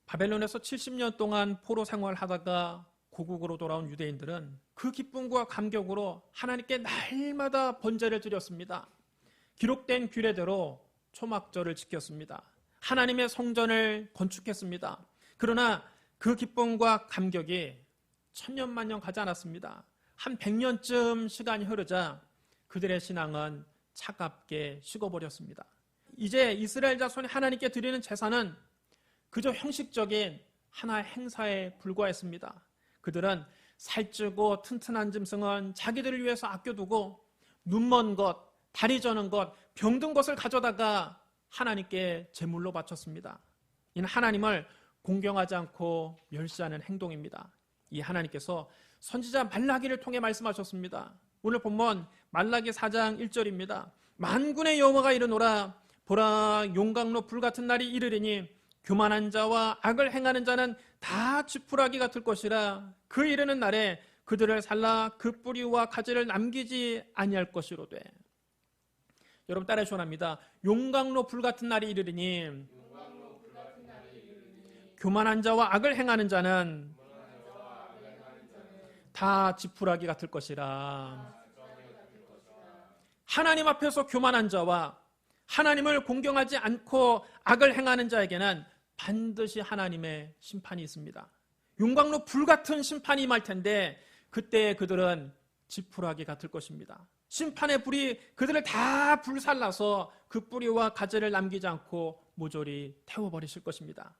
바벨론에서 70년 동안 포로 생활하다가 고국으로 돌아온 유대인들은 그 기쁨과 감격으로 하나님께 날마다 번제를 드렸습니다. 기록된 규례대로 초막절을 지켰습니다. 하나님의 성전을 건축했습니다. 그러나 그 기쁨과 감격이 천년만년 가지 않았습니다. 한 100년쯤 시간이 흐르자 그들의 신앙은 차갑게 식어버렸습니다. 이제 이스라엘 자손이 하나님께 드리는 제사는 그저 형식적인 하나의 행사에 불과했습니다. 그들은 살찌고 튼튼한 짐승은 자기들을 위해서 아껴두고 눈먼 것, 다리 저는 것, 병든 것을 가져다가 하나님께 제물로 바쳤습니다. 이는 하나님을 공경하지 않고 멸시하는 행동입니다. 이 하나님께서 선지자 말라기를 통해 말씀하셨습니다. 오늘 본문 말라기 4장 1절입니다. 만군의 여호와가 이르노라 보라 용광로 불같은 날이 이르리니 교만한 자와 악을 행하는 자는 다 지푸라기 같을 것이라 그 이르는 날에 그들을 살라 그 뿌리와 가지를 남기지 아니할 것이로되. 여러분 따라해 주원합니다. 용광로 불같은 날이 이르리니 교만한 자와 악을 행하는 자는 다 지푸라기 같을 것이라. 하나님 앞에서 교만한 자와 하나님을 공경하지 않고 악을 행하는 자에게는 반드시 하나님의 심판이 있습니다. 용광로 불같은 심판이 임할 텐데 그때 그들은 지푸라기 같을 것입니다. 심판의 불이 그들을 다 불살라서 그 뿌리와 가지를 남기지 않고 모조리 태워버리실 것입니다.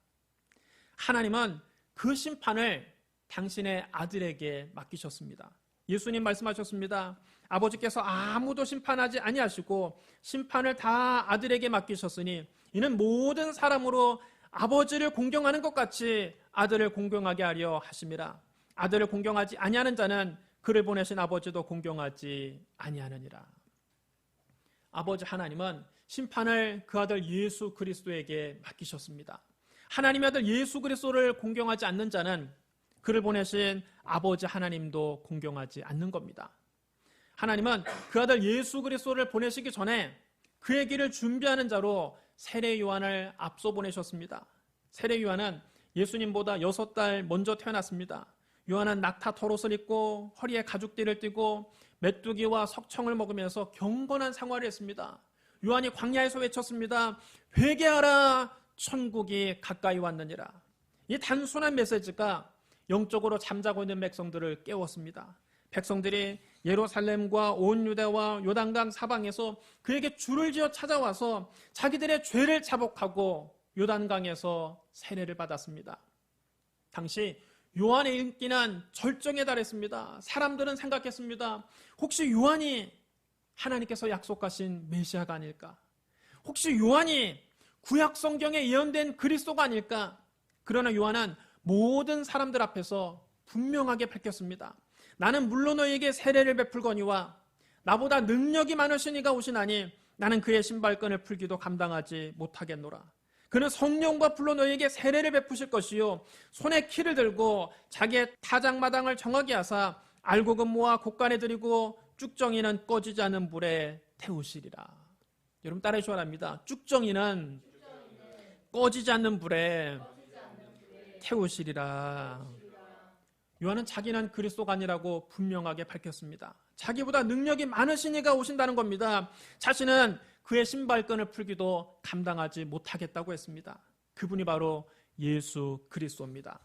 하나님은 그 심판을 당신의 아들에게 맡기셨습니다. 예수님 말씀하셨습니다. 아버지께서 아무도 심판하지 아니하시고 심판을 다 아들에게 맡기셨으니 이는 모든 사람으로 아버지를 공경하는 것 같이 아들을 공경하게 하려 하심이라. 아들을 공경하지 아니하는 자는 그를 보내신 아버지도 공경하지 아니하느니라. 아버지 하나님은 심판을 그 아들 예수 그리스도에게 맡기셨습니다. 하나님의 아들 예수 그리스도를 공경하지 않는 자는 그를 보내신 아버지 하나님도 공경하지 않는 겁니다. 하나님은 그 아들 예수 그리스도를 보내시기 전에 그의 길을 준비하는 자로 세례 요한을 앞서 보내셨습니다. 세례 요한은 예수님보다 6달 먼저 태어났습니다. 요한은 낙타 털옷을 입고 허리에 가죽띠를 띠고 메뚜기와 석청을 먹으면서 경건한 생활을 했습니다. 요한이 광야에서 외쳤습니다. 회개하라, 천국이 가까이 왔느니라. 이 단순한 메시지가 영적으로 잠자고 있는 백성들을 깨웠습니다. 백성들이 예루살렘과 온 유대와 요단강 사방에서 그에게 줄을 지어 찾아와서 자기들의 죄를 자복하고 요단강에서 세례를 받았습니다. 당시 요한의 인기는 절정에 달했습니다. 사람들은 생각했습니다. 혹시 요한이 하나님께서 약속하신 메시아가 아닐까? 혹시 요한이 구약 성경에 예언된 그리스도가 아닐까? 그러나 요한은 모든 사람들 앞에서 분명하게 밝혔습니다. 나는 물론 너희에게 세례를 베풀거니와 나보다 능력이 많으신 이가 오시나니 나는 그의 신발끈을 풀기도 감당하지 못하겠노라. 그는 성령과 불로 너희에게 세례를 베푸실 것이요 손에 키를 들고 자기의 타작마당을 정하게 하사 알곡은 모아 곡간에 들이고 쭉정이는 꺼지지 않는 불에 태우시리라. 여러분 따라해 주셔야 합니다. 쭉정이는 꺼지지 않는 불에 태우시리라. 요한은 자기는 그리스도가 아니라고 분명하게 밝혔습니다. 자기보다 능력이 많으신 이가 오신다는 겁니다. 자신은 그의 신발끈을 풀기도 감당하지 못하겠다고 했습니다. 그분이 바로 예수 그리스도입니다.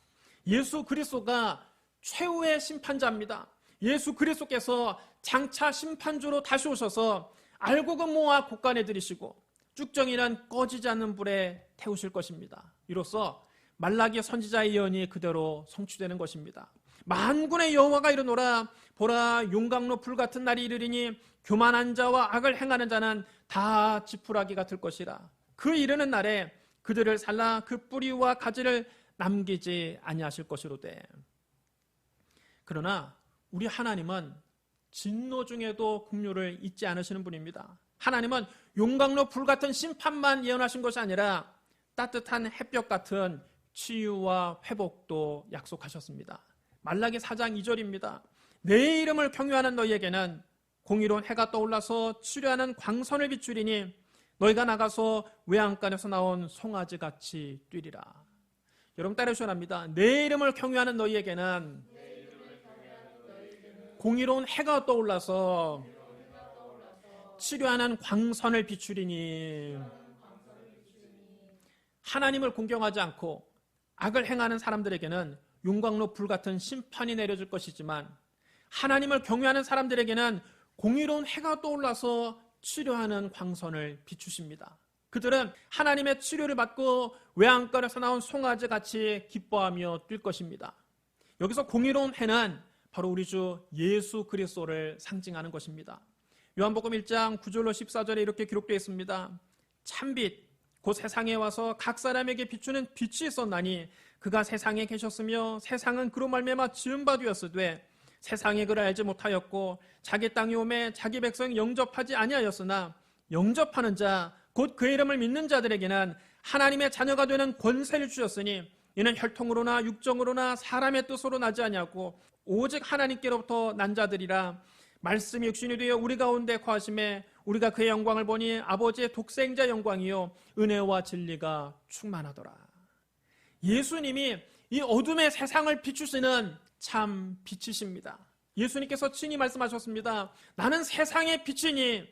예수 그리스도가 최후의 심판자입니다. 예수 그리스도께서 장차 심판주로 다시 오셔서 알곡은 모아 곡간에 들이시고 쭉정이는 꺼지지 않는 불에 태우실 것입니다. 이로써 말라기 선지자의 예언이 그대로 성취되는 것입니다. 만군의 여호와가 이르노라 보라 용광로 불같은 날이 이르리니 교만한 자와 악을 행하는 자는 다 지푸라기 같을 것이라. 그 이르는 날에 그들을 살라 그 뿌리와 가지를 남기지 아니하실 것이로되. 그러나 우리 하나님은 진노 중에도 긍휼을 잊지 않으시는 분입니다. 하나님은 용광로 불같은 심판만 예언하신 것이 아니라 따뜻한 햇볕 같은 치유와 회복도 약속하셨습니다. 말라기 4장 2절입니다. 내 이름을 경유하는 너희에게는 공의로운 해가 떠올라서 치료하는 광선을 비추리니 너희가 나가서 외양간에서 나온 송아지같이 뛰리라. 여러분 따라하셔야 합니다. 내 이름을 경외하는 너희에게는 공의로운 해가 떠올라서 치료하는 광선을 비추리니. 하나님을 공경하지 않고 악을 행하는 사람들에게는 용광로 불같은 심판이 내려질 것이지만 하나님을 경외하는 사람들에게는 공의로운 해가 떠올라서 치료하는 광선을 비추십니다. 그들은 하나님의 치료를 받고 외양간에서 나온 송아지 같이 기뻐하며 뛸 것입니다. 여기서 공의로운 해는 바로 우리 주 예수 그리스도를 상징하는 것입니다. 요한복음 1장 9절로 14절에 이렇게 기록되어 있습니다. 참빛 곧 세상에 와서 각 사람에게 비추는 빛이 있었나니 그가 세상에 계셨으며 세상은 그로 말미암아 지은 바 되었으되 세상에 그를 알지 못하였고 자기 땅에 오매 자기 백성이 영접하지 아니하였으나 영접하는 자 곧 그 이름을 믿는 자들에게는 하나님의 자녀가 되는 권세를 주셨으니 이는 혈통으로나 육정으로나 사람의 뜻으로 나지 아니하고 오직 하나님께로부터 난 자들이라. 말씀이 육신이 되어 우리 가운데 거하심에 우리가 그의 영광을 보니 아버지의 독생자 영광이요 은혜와 진리가 충만하더라. 예수님이 이 어둠의 세상을 비추시는 참 빛이십니다. 예수님께서 친히 말씀하셨습니다. 나는 세상의 빛이니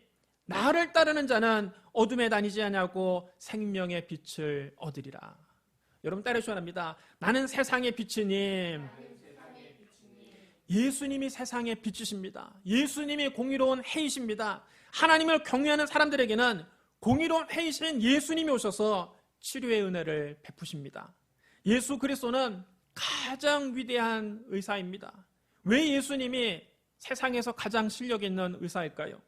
나를 따르는 자는 어둠에 다니지 아니하고 생명의 빛을 얻으리라. 여러분 따르셔야 합니다. 나는 세상의 빛이니. 예수님이 세상의 빛이십니다. 예수님이 공의로운 해이십니다. 하나님을 경외하는 사람들에게는 공의로운 해이신 예수님이 오셔서 치료의 은혜를 베푸십니다. 예수 그리스도는 가장 위대한 의사입니다. 왜 예수님이 세상에서 가장 실력 있는 의사일까요?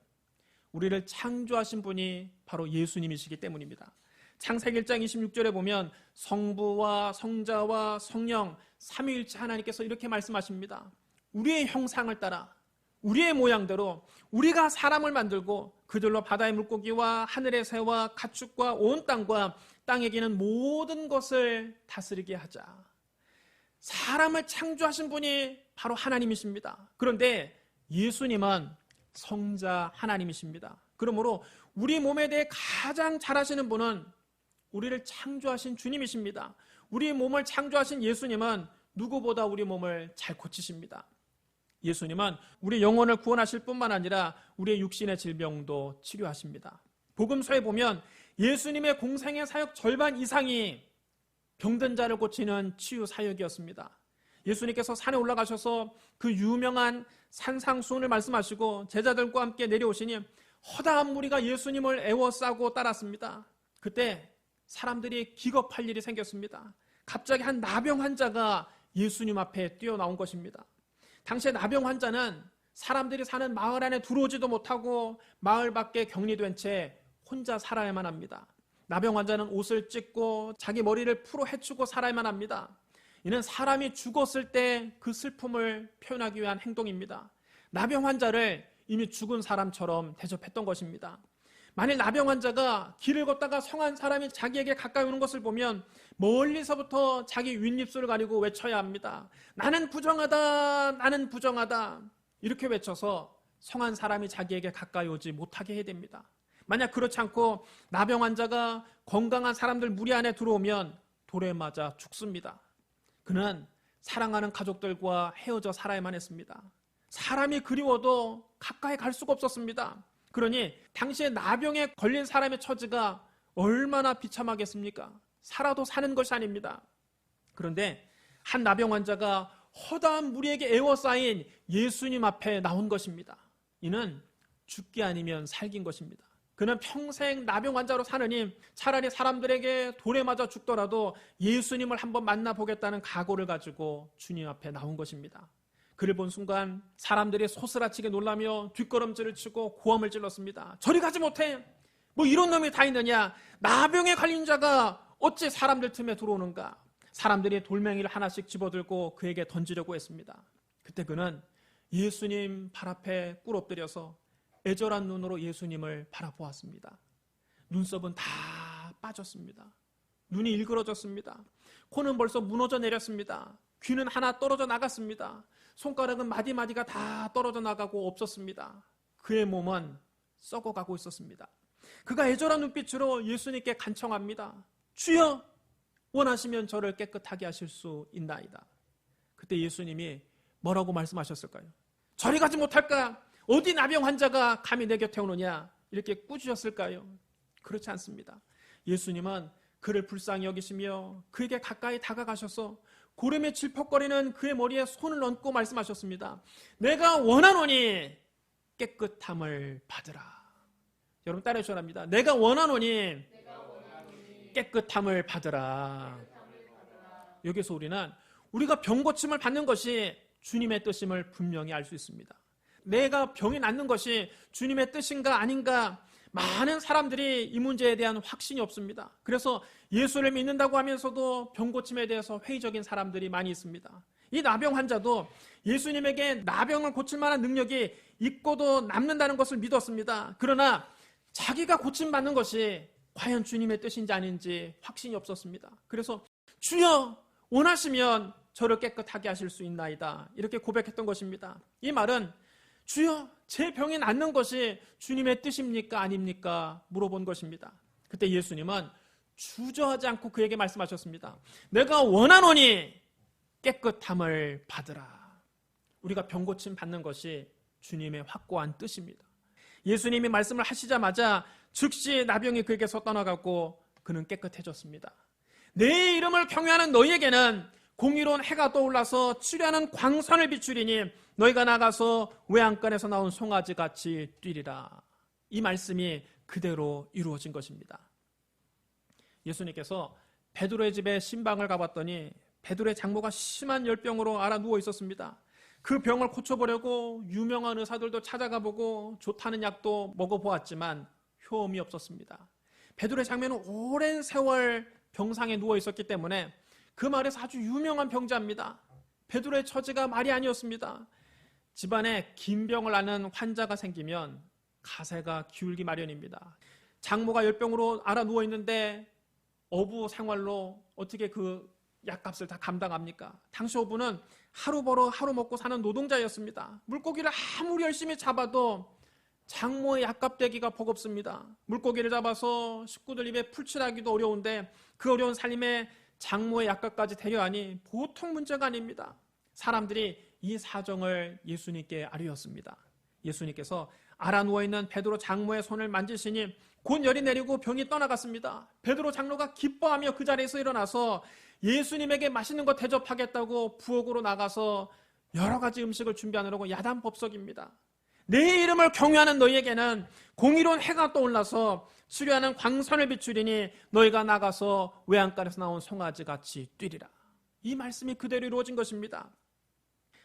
우리를 창조하신 분이 바로 예수님이시기 때문입니다. 창세기 1장 26절에 보면 성부와 성자와 성령 삼위일체 하나님께서 이렇게 말씀하십니다. 우리의 형상을 따라 우리의 모양대로 우리가 사람을 만들고 그들로 바다의 물고기와 하늘의 새와 가축과 온 땅과 땅에 기는 모든 것을 다스리게 하자. 사람을 창조하신 분이 바로 하나님이십니다. 그런데 예수님은 성자 하나님이십니다. 그러므로 우리 몸에 대해 가장 잘 아시는 분은 우리를 창조하신 주님이십니다. 우리 몸을 창조하신 예수님은 누구보다 우리 몸을 잘 고치십니다. 예수님은 우리 영혼을 구원하실 뿐만 아니라 우리의 육신의 질병도 치료하십니다. 복음서에 보면 예수님의 공생의 사역 절반 이상이 병든 자를 고치는 치유 사역이었습니다. 예수님께서 산에 올라가셔서 그 유명한 산상수훈을 말씀하시고 제자들과 함께 내려오시니 허다한 무리가 예수님을 애워싸고 따랐습니다. 그때 사람들이 기겁할 일이 생겼습니다. 갑자기 한 나병 환자가 예수님 앞에 뛰어나온 것입니다. 당시에 나병 환자는 사람들이 사는 마을 안에 들어오지도 못하고 마을 밖에 격리된 채 혼자 살아야만 합니다. 나병 환자는 옷을 찢고 자기 머리를 풀어 헤치고 살아야만 합니다. 이는 사람이 죽었을 때 그 슬픔을 표현하기 위한 행동입니다. 나병 환자를 이미 죽은 사람처럼 대접했던 것입니다. 만일 나병 환자가 길을 걷다가 성한 사람이 자기에게 가까이 오는 것을 보면 멀리서부터 자기 윗입술을 가리고 외쳐야 합니다. 나는 부정하다, 나는 부정하다. 이렇게 외쳐서 성한 사람이 자기에게 가까이 오지 못하게 해야 됩니다. 만약 그렇지 않고 나병 환자가 건강한 사람들 무리 안에 들어오면 돌에 맞아 죽습니다. 그는 사랑하는 가족들과 헤어져 살아야만 했습니다. 사람이 그리워도 가까이 갈 수가 없었습니다. 그러니 당시에 나병에 걸린 사람의 처지가 얼마나 비참하겠습니까? 살아도 사는 것이 아닙니다. 그런데 한 나병 환자가 허다한 무리에게 에워싸인 예수님 앞에 나온 것입니다. 이는 죽기 아니면 살긴 것입니다. 그는 평생 나병 환자로 사느니 차라리 사람들에게 돌에 맞아 죽더라도 예수님을 한번 만나보겠다는 각오를 가지고 주님 앞에 나온 것입니다. 그를 본 순간 사람들이 소스라치게 놀라며 뒷걸음질을 치고 고함을 질렀습니다. 저리 가지 못해! 뭐 이런 놈이 다 있느냐? 나병에 걸린 자가 어찌 사람들 틈에 들어오는가? 사람들이 돌멩이를 하나씩 집어들고 그에게 던지려고 했습니다. 그때 그는 예수님 발 앞에 꿇 엎드려서 애절한 눈으로 예수님을 바라보았습니다. 눈썹은 다 빠졌습니다. 눈이 일그러졌습니다. 코는 벌써 무너져 내렸습니다. 귀는 하나 떨어져 나갔습니다. 손가락은 마디마디가 다 떨어져 나가고 없었습니다. 그의 몸은 썩어가고 있었습니다. 그가 애절한 눈빛으로 예수님께 간청합니다. 주여, 원하시면 저를 깨끗하게 하실 수 있나이다. 그때 예수님이 뭐라고 말씀하셨을까요? 저리 가지 못할까? 어디 나병 환자가 감히 내 곁에 오느냐? 이렇게 꾸짖으셨을까요? 그렇지 않습니다. 예수님은 그를 불쌍히 여기시며 그에게 가까이 다가가셔서 고름에 질퍽거리는 그의 머리에 손을 얹고 말씀하셨습니다. 내가 원하노니 깨끗함을 받으라. 여러분 따라해 주셔야 합니다. 내가 원하노니 깨끗함을 받으라. 여기서 우리는 우리가 병 고침을 받는 것이 주님의 뜻임을 분명히 알 수 있습니다. 내가 병이 낫는 것이 주님의 뜻인가 아닌가, 많은 사람들이 이 문제에 대한 확신이 없습니다. 그래서 예수를 믿는다고 하면서도 병 고침에 대해서 회의적인 사람들이 많이 있습니다. 이 나병 환자도 예수님에게 나병을 고칠 만한 능력이 있고도 남는다는 것을 믿었습니다. 그러나 자기가 고침받는 것이 과연 주님의 뜻인지 아닌지 확신이 없었습니다. 그래서 주여 원하시면 저를 깨끗하게 하실 수 있나이다, 이렇게 고백했던 것입니다. 이 말은 주여 제 병이 낫는 것이 주님의 뜻입니까 아닙니까 물어본 것입니다. 그때 예수님은 주저하지 않고 그에게 말씀하셨습니다. 내가 원하노니 깨끗함을 받으라. 우리가 병 고침 받는 것이 주님의 확고한 뜻입니다. 예수님이 말씀을 하시자마자 즉시 나병이 그에게서 떠나갔고 그는 깨끗해졌습니다. 내 이름을 경외하는 너희에게는 공의로운 해가 떠올라서 치료하는 광선을 비추리니 너희가 나가서 외양간에서 나온 송아지같이 뛰리라. 이 말씀이 그대로 이루어진 것입니다. 예수님께서 베드로의 집에 신방을 가봤더니 베드로의 장모가 심한 열병으로 앓아 누워 있었습니다. 그 병을 고쳐보려고 유명한 의사들도 찾아가보고 좋다는 약도 먹어보았지만 효험이 없었습니다. 베드로의 장모는 오랜 세월 병상에 누워 있었기 때문에 그 마을에서 아주 유명한 병자입니다. 베드로의 처지가 말이 아니었습니다. 집안에 긴 병을 앓는 환자가 생기면 가세가 기울기 마련입니다. 장모가 열병으로 앓아 누워 있는데 어부 생활로 어떻게 그 약값을 다 감당합니까? 당시 어부는 하루 벌어 하루 먹고 사는 노동자였습니다. 물고기를 아무리 열심히 잡아도 장모의 약값 대기가 버겁습니다. 물고기를 잡아서 식구들 입에 풀칠하기도 어려운데 그 어려운 살림에 장모의 약값까지 대려하니 보통 문제가 아닙니다. 사람들이 이 사정을 예수님께 아뢰었습니다. 예수님께서 앓아 누워있는 베드로 장모의 손을 만지시니 곧 열이 내리고 병이 떠나갔습니다. 베드로 장로가 기뻐하며 그 자리에서 일어나서 예수님에게 맛있는 거 대접하겠다고 부엌으로 나가서 여러 가지 음식을 준비하느라고 야단법석입니다. 내 이름을 경외하는 너희에게는 공의로운 해가 떠올라서 치료하는 광선을 비추리니 너희가 나가서 외양간에서 나온 송아지같이 뛰리라. 이 말씀이 그대로 이루어진 것입니다.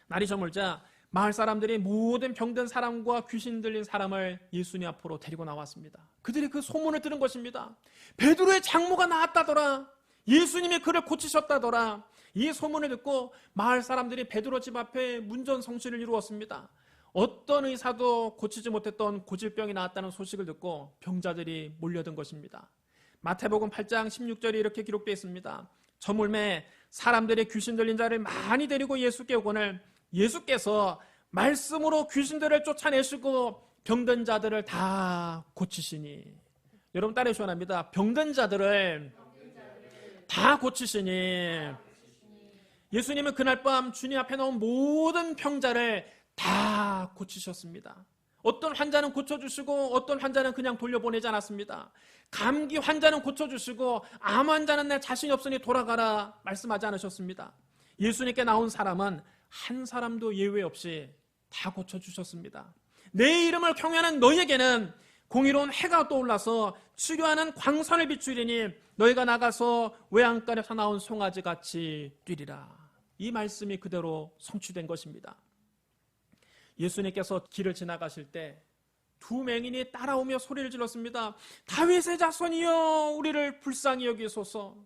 날이 저물자 마을 사람들이 모든 병든 사람과 귀신 들린 사람을 예수님 앞으로 데리고 나왔습니다. 그들이 그 소문을 들은 것입니다. 베드로의 장모가 나았다더라. 예수님이 그를 고치셨다더라. 이 소문을 듣고 마을 사람들이 베드로 집 앞에 문전성시를 이루었습니다. 어떤 의사도 고치지 못했던 고질병이 나았다는 소식을 듣고 병자들이 몰려든 것입니다. 마태복음 8장 16절에 이렇게 기록되어 있습니다. 저물매 사람들이 귀신 들린 자를 많이 데리고 예수께 오거늘 예수께서 말씀으로 귀신들을 쫓아내시고 병든 자들을 다 고치시니. 여러분 따라해 주셔야 합니다. 병든 자들을 다 고치시니. 예수님은 그날 밤 주님 앞에 나온 모든 병자를 다 고치셨습니다. 어떤 환자는 고쳐주시고 어떤 환자는 그냥 돌려보내지 않았습니다. 감기 환자는 고쳐주시고 암 환자는 내 자신이 없으니 돌아가라 말씀하지 않으셨습니다. 예수님께 나온 사람은 한 사람도 예외 없이 다 고쳐주셨습니다. 내 이름을 경외하는 너희에게는 공의로운 해가 떠올라서 치료하는 광선을 비추리니 너희가 나가서 외양간에서 나온 송아지같이 뛰리라. 이 말씀이 그대로 성취된 것입니다. 예수님께서 길을 지나가실 때 두 맹인이 따라오며 소리를 질렀습니다. 다윗의 자손이여 우리를 불쌍히 여기소서.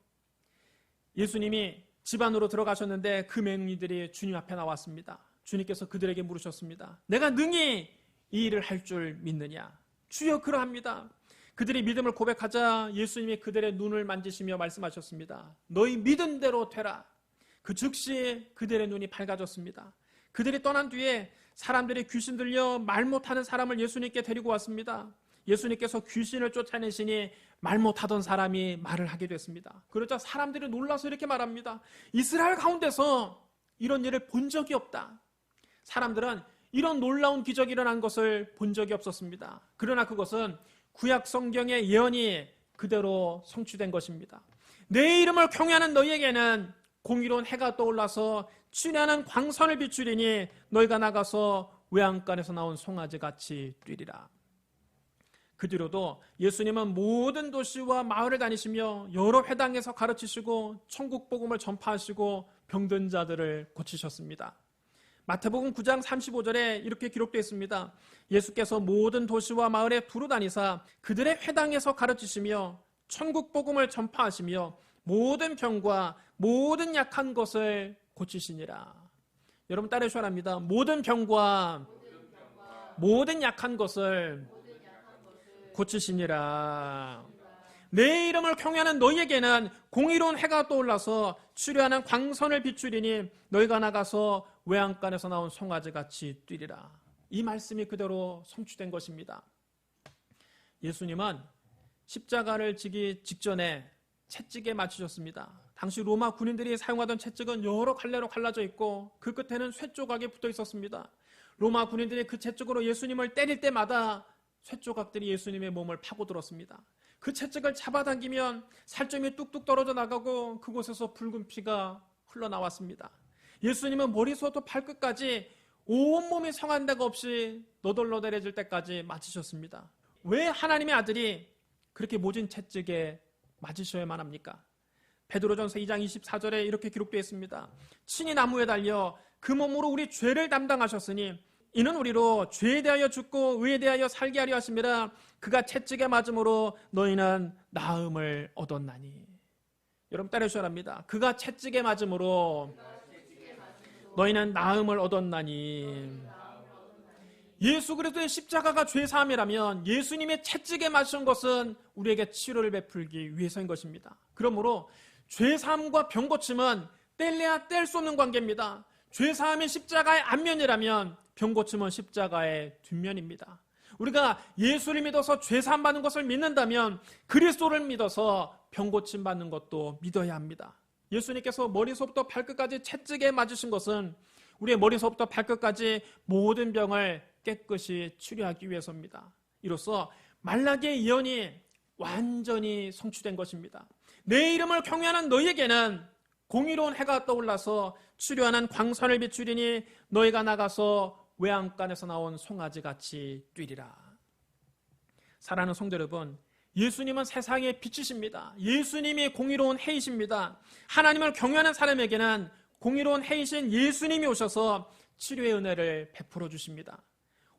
예수님이 집 안으로 들어가셨는데 그 맹인들이 주님 앞에 나왔습니다. 주님께서 그들에게 물으셨습니다. 내가 능히 이 일을 할 줄 믿느냐? 주여 그러합니다. 그들이 믿음을 고백하자 예수님이 그들의 눈을 만지시며 말씀하셨습니다. 너희 믿은 대로 되라. 그 즉시 그들의 눈이 밝아졌습니다. 그들이 떠난 뒤에 사람들이 귀신 들려 말 못하는 사람을 예수님께 데리고 왔습니다. 예수님께서 귀신을 쫓아내시니 말 못하던 사람이 말을 하게 됐습니다. 그러자 사람들이 놀라서 이렇게 말합니다. 이스라엘 가운데서 이런 일을 본 적이 없다. 사람들은 이런 놀라운 기적이 일어난 것을 본 적이 없었습니다. 그러나 그것은 구약 성경의 예언이 그대로 성취된 것입니다. 내 이름을 경외하는 너희에게는 공의로운 해가 떠올라서 취하는 광선을 비추리니 너희가 나가서 외양간에서 나온 송아지같이 뛰리라. 그 뒤로도 예수님은 모든 도시와 마을을 다니시며 여러 회당에서 가르치시고 천국 복음을 전파하시고 병든 자들을 고치셨습니다. 마태복음 9장 35절에 이렇게 기록되어 있습니다. 예수께서 모든 도시와 마을에 두루 다니사 그들의 회당에서 가르치시며 천국 복음을 전파하시며 모든 병과 모든 약한 것을 고치시니라. 여러분 따라 주셔야 합니다. 모든 병과 모든 약한 것을 고치시니라. 내 이름을 경외하는 너희에게는 공의로운 해가 떠올라서 추려하는 광선을 비추리니 너희가 나가서 외양간에서 나온 송아지같이 뛰리라. 이 말씀이 그대로 성취된 것입니다. 예수님은 십자가를 지기 직전에 채찍에 맞추셨습니다. 당시 로마 군인들이 사용하던 채찍은 여러 갈래로 갈라져 있고 그 끝에는 쇠조각이 붙어 있었습니다. 로마 군인들이 그 채찍으로 예수님을 때릴 때마다 쇠조각들이 예수님의 몸을 파고들었습니다. 그 채찍을 잡아당기면 살점이 뚝뚝 떨어져 나가고 그곳에서 붉은 피가 흘러나왔습니다. 예수님은 머리부터 발끝까지 온몸이 성한 데가 없이 너덜너덜해질 때까지 맞으셨습니다. 왜 하나님의 아들이 그렇게 모진 채찍에 맞으셔야만 합니까? 베드로전서 2장 24절에 이렇게 기록되어 있습니다. 친히 나무에 달려 그 몸으로 우리 죄를 담당하셨으니 이는 우리로 죄에 대하여 죽고 의에 대하여 살게 하려 하심이라. 그가 채찍에 맞음으로 너희는 나음을 얻었나니. 여러분 따라 주셔야 합니다. 그가 채찍에 맞음으로 너희는 나음을 얻었나니. 예수 그리스도의 십자가가 죄사함이라면 예수님의 채찍에 맞은 것은 우리에게 치료를 베풀기 위해서인 것입니다. 그러므로 죄사함과 병고침은 뗄래야 뗄 수 없는 관계입니다. 죄사함이 십자가의 앞면이라면 병고침은 십자가의 뒷면입니다. 우리가 예수를 믿어서 죄사함 받는 것을 믿는다면 그리스도를 믿어서 병고침 받는 것도 믿어야 합니다. 예수님께서 머리서부터 발끝까지 채찍에 맞으신 것은 우리의 머리서부터 발끝까지 모든 병을 깨끗이 치료하기 위해서입니다. 이로써 말라기의 예언이 완전히 성취된 것입니다. 내 이름을 경외하는 너희에게는 공의로운 해가 떠올라서 치료하는 광선을 비추리니 너희가 나가서 외양간에서 나온 송아지같이 뛰리라. 사랑하는 성도 여러분, 예수님은 세상의 빛이십니다. 예수님이 공의로운 해이십니다. 하나님을 경외하는 사람에게는 공의로운 해이신 예수님이 오셔서 치료의 은혜를 베풀어 주십니다.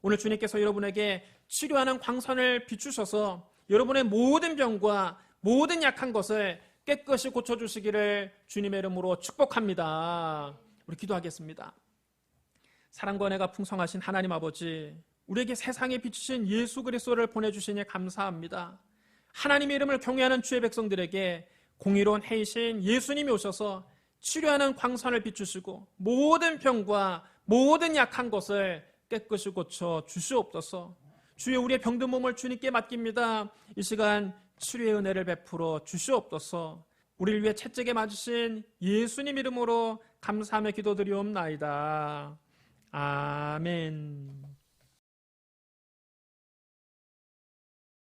오늘 주님께서 여러분에게 치료하는 광선을 비추셔서 여러분의 모든 병과 모든 약한 것을 깨끗이 고쳐주시기를 주님의 이름으로 축복합니다. 우리 기도하겠습니다. 사랑과 은혜가 풍성하신 하나님 아버지, 우리에게 세상에 비추신 예수 그리스도를 보내주시니 감사합니다. 하나님의 이름을 경외하는 주의 백성들에게 공의로운 해이신 예수님이 오셔서 치료하는 광선을 비추시고 모든 병과 모든 약한 것을 깨끗이 고쳐 주시옵소서. 주여, 우리의 병든 몸을 주님께 맡깁니다. 이 시간 치료의 은혜를 베풀어 주시옵소서. 우리를 위해 채찍에 맞으신 예수님 이름으로 감사하며 기도드리옵나이다. 아멘.